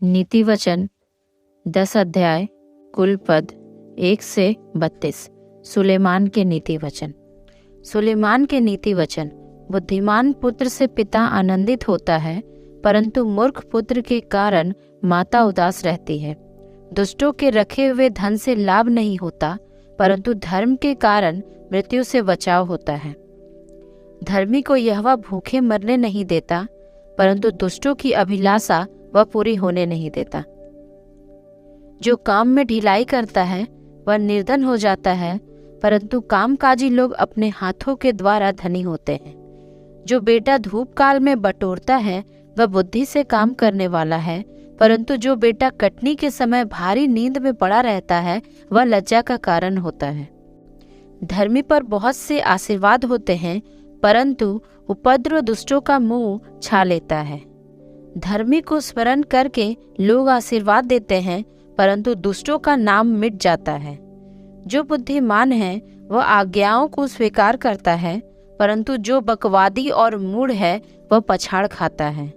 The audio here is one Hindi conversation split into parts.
नीति वचन 10 अध्याय कुल पद 1 से 32। सुलेमान के नीति वचन। सुलेमान के नीति वचन। बुद्धिमान पुत्र से पिता आनंदित होता है, परंतु मूर्ख पुत्र के कारण माता उदास रहती है। दुष्टों के रखे हुए धन से लाभ नहीं होता, परंतु धर्म के कारण मृत्यु से बचाव होता है। धर्मी को यहोवा भूखे मरने नहीं देता, परंतु दुष्टों की अभिलाषा वह पूरी होने नहीं देता। जो काम में ढिलाई करता है वह निर्धन हो जाता है, परंतु कामकाजी लोग अपने हाथों के द्वारा धनी होते हैं। जो बेटा धूप काल में बटोरता है वह बुद्धि से काम करने वाला है, परंतु जो बेटा कटनी के समय भारी नींद में पड़ा रहता है वह लज्जा का कारण होता है। धर्मी पर बहुत से आशीर्वाद होते हैं, परंतु उपद्रव दुष्टों का मुंह छा लेता है। धर्मी को स्मरण करके लोग आशीर्वाद देते हैं, परंतु दुष्टों का नाम मिट जाता है। जो बुद्धिमान है वह आज्ञाओं को स्वीकार करता है, परंतु जो बकवादी और मूढ़ है वह पछाड़ खाता है।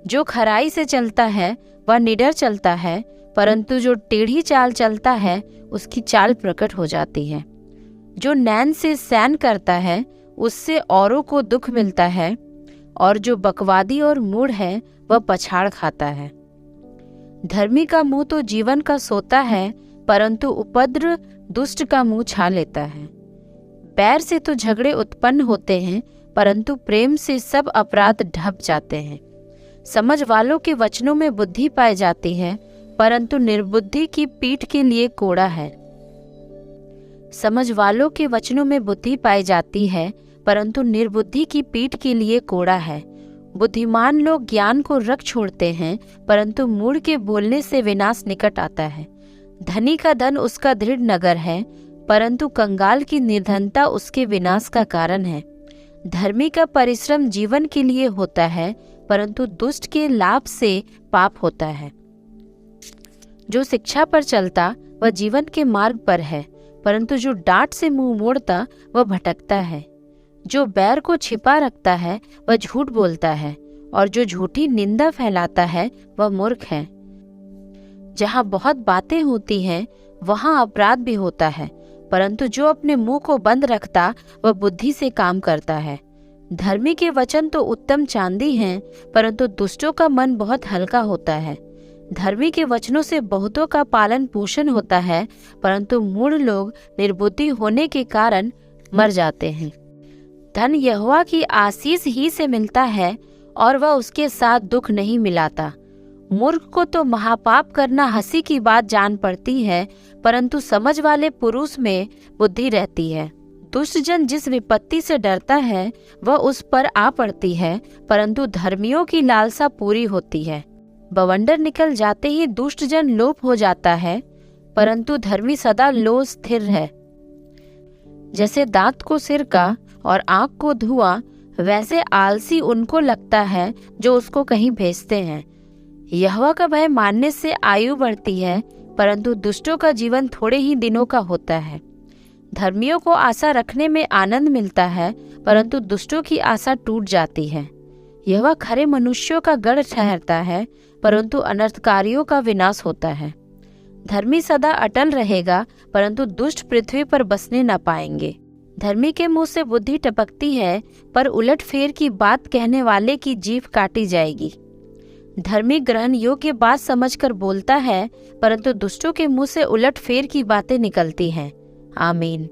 जो खराई से चलता है वह निडर चलता है, परंतु जो टेढ़ी चाल चलता है उसकी चाल प्रकट हो जाती है। जो नैन से सैन करता है उससे औरों को दुख मिलता है, और जो बकवादी और मूढ़ है वह पछाड़ खाता है। धर्मी का मुंह तो जीवन का सोता है, परंतु उपद्रव दुष्ट का मुंह छा लेता है। बैर से तो झगड़े उत्पन्न होते हैं, परंतु प्रेम से सब अपराध ढप जाते हैं। समझ वालों के वचनों में बुद्धि पाई जाती है, परंतु निर्बुद्धि की पीठ के लिए कोड़ा है। समझ वालों के वचनों में बुद्धि पाई जाती है, परंतु निर्बुद्धि की पीठ के लिए कोड़ा है। बुद्धिमान लोग ज्ञान को रख छोड़ते हैं, परंतु मूढ़ के बोलने से विनाश निकट आता है। धनी का धन उसका दृढ़ नगर है, परंतु कंगाल की निर्धनता उसके विनाश का कारण है। धर्मी का परिश्रम जीवन के लिए होता है, परंतु दुष्ट के लाभ से पाप होता है। जो शिक्षा पर चलता वह जीवन के मार्ग पर है, परंतु जो डांट से मुंह मोड़ता वह भटकता है। जो बैर को छिपा रखता है वह झूठ बोलता है, और जो झूठी निंदा फैलाता है वह मूर्ख है। जहाँ बहुत बातें होती हैं वहाँ अपराध भी होता है, परंतु जो अपने मुंह को बंद रखता वह बुद्धि से काम करता है। धर्मी के वचन तो उत्तम चांदी हैं, परंतु दुष्टों का मन बहुत हल्का होता है। धर्मी के वचनों से बहुतों का पालन पोषण होता है, परंतु मूढ़ लोग निर्बुद्धि होने के कारण मर जाते हैं। धन यहोवा की आशीष ही से मिलता है, और वह उसके साथ दुख नहीं मिलाता। मूर्ख को तो महापाप करना हंसी की बात जान पड़ती है, परंतु समझ वाले पुरुष में बुद्धि रहती है। दुष्ट जन जिस विपत्ति से डरता है वह उस पर आ पड़ती है, परंतु धर्मियों की लालसा पूरी होती है। बवंडर निकल जाते ही दुष्ट जन लोप हो जाता है, परंतु धर्मी सदा लो स्थिर है। जैसे दांत को सिरका और आँख को धुआं, वैसे आलसी उनको लगता है जो उसको कहीं भेजते हैं। यहोवा का भय मानने से आयु बढ़ती है, परंतु दुष्टों का जीवन थोड़े ही दिनों का होता है। धर्मियों को आशा रखने में आनंद मिलता है, परंतु दुष्टों की आशा टूट जाती है। यहोवा खरे मनुष्यों का गढ़ ठहरता है, परंतु अनर्थकारियों का विनाश होता है। धर्मी सदा अटल रहेगा, परंतु दुष्ट पृथ्वी पर बसने न पाएंगे। धर्मी के मुंह से बुद्धि टपकती है, पर उलट फेर की बात कहने वाले की जीभ काटी जाएगी। धर्मी ग्रहण योग्य बात समझकर बोलता है, परंतु दुष्टों के मुंह से उलट फेर की बातें निकलती हैं। आमीन।